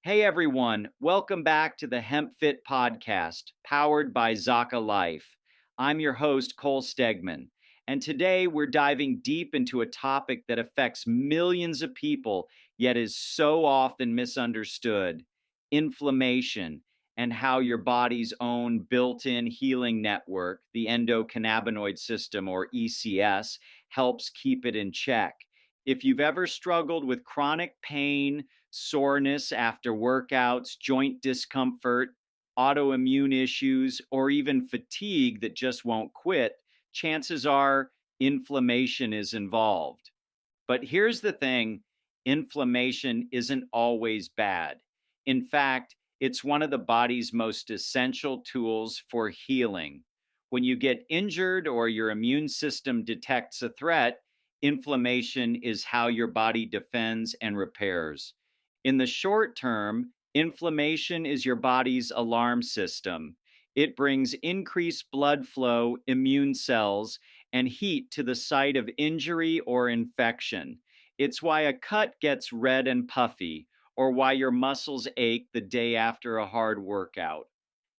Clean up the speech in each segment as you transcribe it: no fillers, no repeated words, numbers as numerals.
Hey everyone, welcome back to the Hemp Fit podcast, powered by Zakah Life. I'm your host, Cole Stegman, and today we're diving deep into a topic that affects millions of people, yet is so often misunderstood: inflammation, and how your body's own built in healing network, the endocannabinoid system or ECS, helps keep it in check. If you've ever struggled with chronic pain, soreness after workouts, joint discomfort, autoimmune issues, or even fatigue that just won't quit, chances are inflammation is involved. But here's the thing: inflammation isn't always bad. In fact, it's one of the body's most essential tools for healing. When you get injured or your immune system detects a threat, inflammation is how your body defends and repairs. In the short term, inflammation is your body's alarm system. It brings increased blood flow, immune cells, and heat to the site of injury or infection. It's why a cut gets red and puffy, or why your muscles ache the day after a hard workout.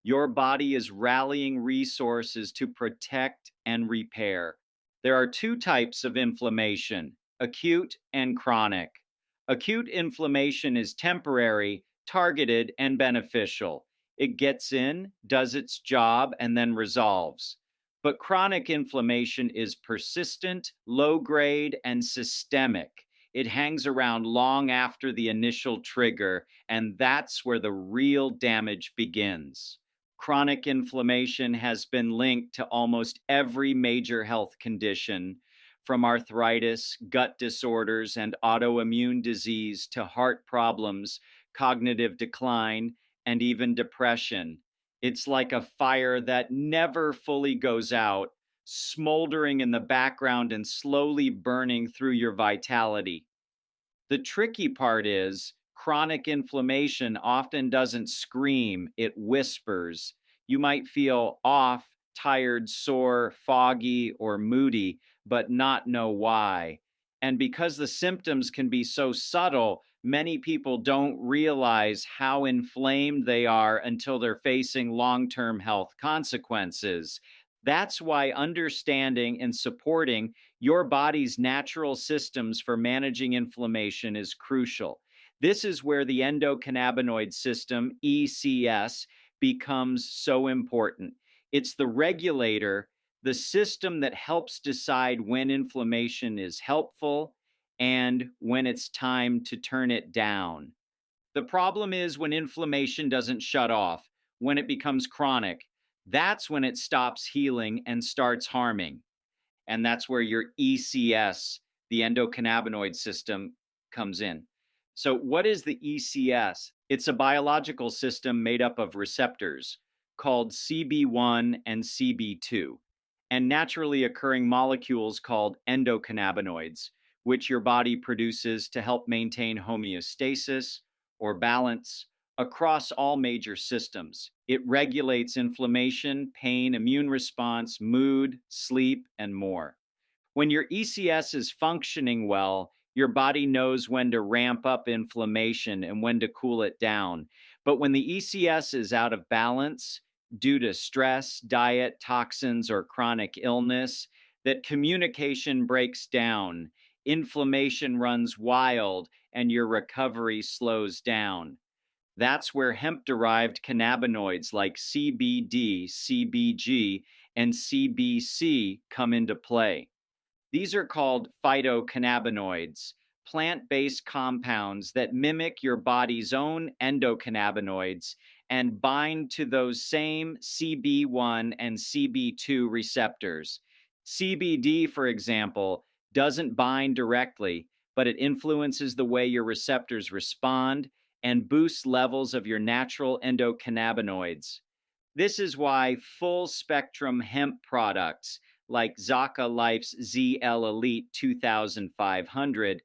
Your body is rallying resources to protect and repair. There are two types of inflammation: acute and chronic. Acute inflammation is temporary, targeted, and beneficial. It gets in, does its job, and then resolves. But chronic inflammation is persistent, low grade, and systemic. It hangs around long after the initial trigger, and that's where the real damage begins. Chronic inflammation has been linked to almost every major health condition, from arthritis, gut disorders, and autoimmune disease to heart problems, cognitive decline, and even depression. It's like a fire that never fully goes out, smoldering in the background and slowly burning through your vitality. The tricky part is chronic inflammation often doesn't scream, it whispers. You might feel off, tired, sore, foggy, or moody, but not know why. And because the symptoms can be so subtle, many people don't realize how inflamed they are until they're facing long term health consequences. That's why understanding and supporting your body's natural systems for managing inflammation is crucial. This is where the endocannabinoid system, ECS, becomes so important. It's the regulator, the system that helps decide when inflammation is helpful and when it's time to turn it down. The problem is when inflammation doesn't shut off, when it becomes chronic, that's when it stops healing and starts harming. And that's where your ECS, the endocannabinoid system, comes in. So, what is the ECS? It's a biological system made up of receptors called CB1 and CB2, and naturally occurring molecules called endocannabinoids, which your body produces to help maintain homeostasis or balance across all major systems. It regulates inflammation, pain, immune response, mood, sleep, and more. When your ECS is functioning well, your body knows when to ramp up inflammation and when to cool it down. But when the ECS is out of balance due to stress, diet, toxins, or chronic illness, that communication breaks down, inflammation runs wild, and your recovery slows down. That's where hemp derived cannabinoids like CBD, CBG, and CBC come into play. These are called phytocannabinoids, plant based compounds that mimic your body's own endocannabinoids and bind to those same CB1 and CB2 receptors. CBD, for example, doesn't bind directly, but it influences the way your receptors respond and boosts levels of your natural endocannabinoids. This is why full spectrum hemp products like Zakah Life's ZL Elite 2500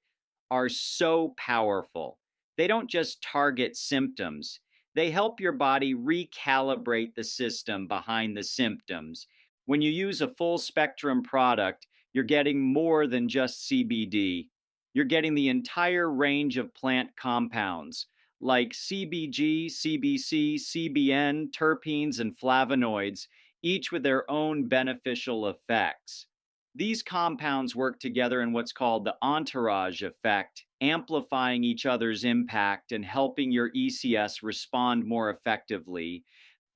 are so powerful. They don't just target symptoms, they help your body recalibrate the system behind the symptoms. When you use a full spectrum product, you're getting more than just CBD. You're getting the entire range of plant compounds like CBG, CBC, CBN, terpenes, and flavonoids, each with their own beneficial effects. These compounds work together in what's called the entourage effect, amplifying each other's impact and helping your ECS respond more effectively.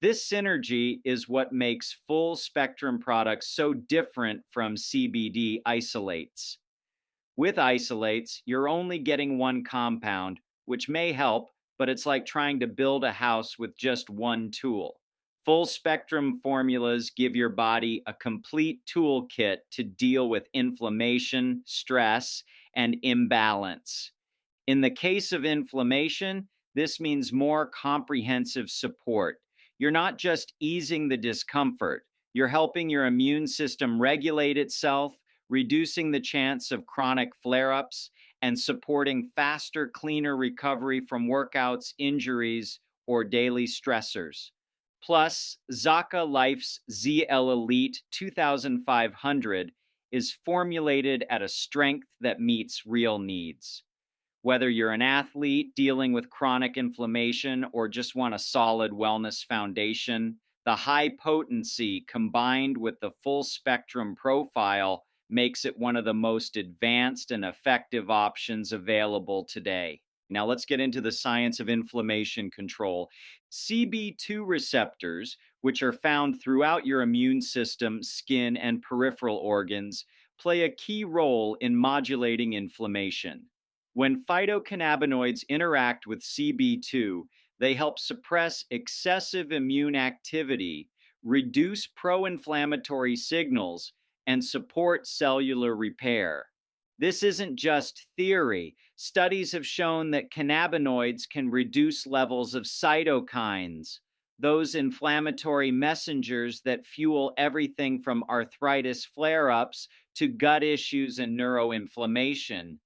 This synergy is what makes full spectrum products so different from CBD isolates. With isolates, you're only getting one compound, which may help, but it's like trying to build a house with just one tool. Full spectrum formulas give your body a complete toolkit to deal with inflammation, stress, and imbalance. In the case of inflammation, this means more comprehensive support. You're not just easing the discomfort, you're helping your immune system regulate itself, reducing the chance of chronic flare ups, and supporting faster, cleaner recovery from workouts, injuries, or daily stressors. Plus, Zakah Life's ZL Elite 2500 is formulated at a strength that meets real needs. Whether you're an athlete dealing with chronic inflammation or just want a solid wellness foundation, the high potency combined with the full spectrum profile makes it one of the most advanced and effective options available today. Now, let's get into the science of inflammation control. CB2 receptors, which are found throughout your immune system, skin, and peripheral organs, play a key role in modulating inflammation. When phytocannabinoids interact with CB2, they help suppress excessive immune activity, reduce pro inflammatory signals, and support cellular repair. This isn't just theory. Studies have shown that cannabinoids can reduce levels of cytokines, those inflammatory messengers that fuel everything from arthritis flare ups to gut issues and neuroinflammation.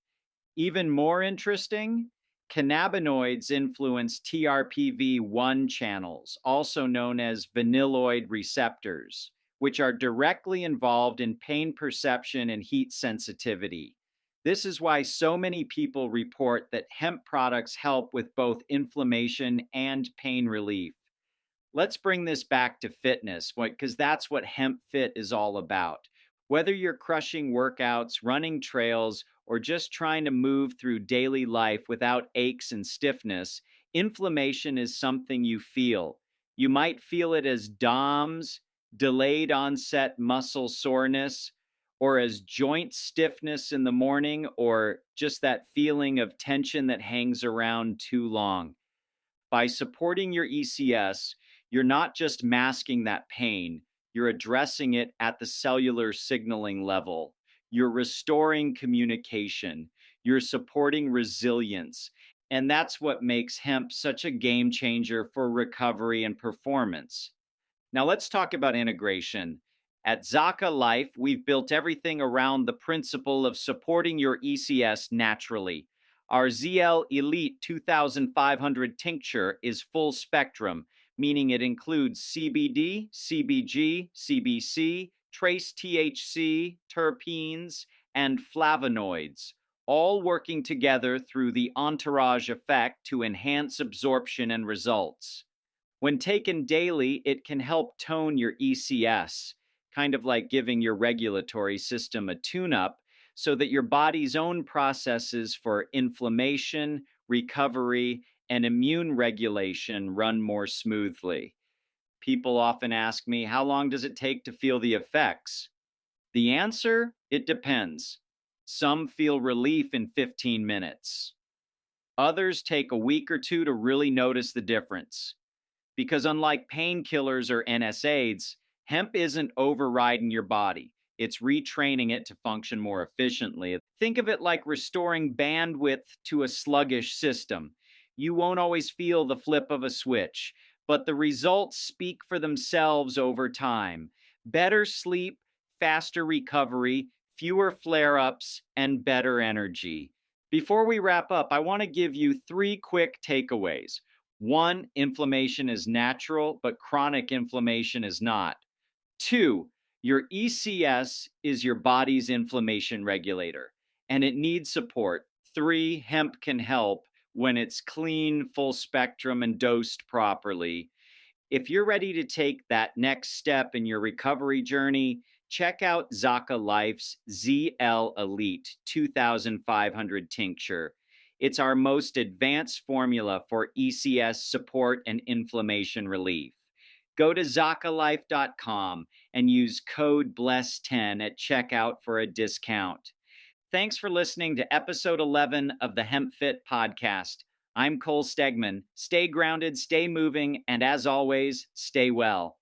Even more interesting, cannabinoids influence TRPV1 channels, also known as vanilloid receptors, which are directly involved in pain perception and heat sensitivity. This is why so many people report that hemp products help with both inflammation and pain relief. Let's bring this back to fitness because that's what Hemp Fit is all about. Whether you're crushing workouts, running trails, or just trying to move through daily life without aches and stiffness, inflammation is something you feel. You might feel it as DOMS, delayed onset muscle soreness, or as joint stiffness in the morning, or just that feeling of tension that hangs around too long. By supporting your ECS, you're not just masking that pain, you're addressing it at the cellular signaling level. You're restoring communication, you're supporting resilience. And that's what makes hemp such a game changer for recovery and performance. Now, let's talk about integration. At Zakah Life, we've built everything around the principle of supporting your ECS naturally. Our ZL Elite 2500 tincture is full spectrum, meaning it includes CBD, CBG, CBC, trace THC, terpenes, and flavonoids, all working together through the entourage effect to enhance absorption and results. When taken daily, it can help tone your ECS, kind of like giving your regulatory system a tune up so that your body's own processes for inflammation, recovery, and immune regulation run more smoothly. People often ask me, how long does it take to feel the effects? The answer, it depends. Some feel relief in 15 minutes. Others take a week or two to really notice the difference. Because unlike painkillers or NSAIDs, hemp isn't overriding your body. It's retraining it to function more efficiently. Think of it like restoring bandwidth to a sluggish system. You won't always feel the flip of a switch, but the results speak for themselves over time. Better sleep, faster recovery, fewer flare ups, and better energy. Before we wrap up, I want to give you three quick takeaways. One, inflammation is natural, but chronic inflammation is not. Two, your ECS is your body's inflammation regulator, and it needs support. Three, hemp can help when it's clean, full spectrum, and dosed properly. If you're ready to take that next step in your recovery journey, check out Zakah Life's ZL Elite 2500 tincture. It's our most advanced formula for ECS support and inflammation relief. Go to zakahlife.com and use code BLESS10 at checkout for a discount. Thanks for listening to episode 11 of the Hemp Fit podcast. I'm Cole Stegman. Stay grounded, stay moving, and as always, stay well.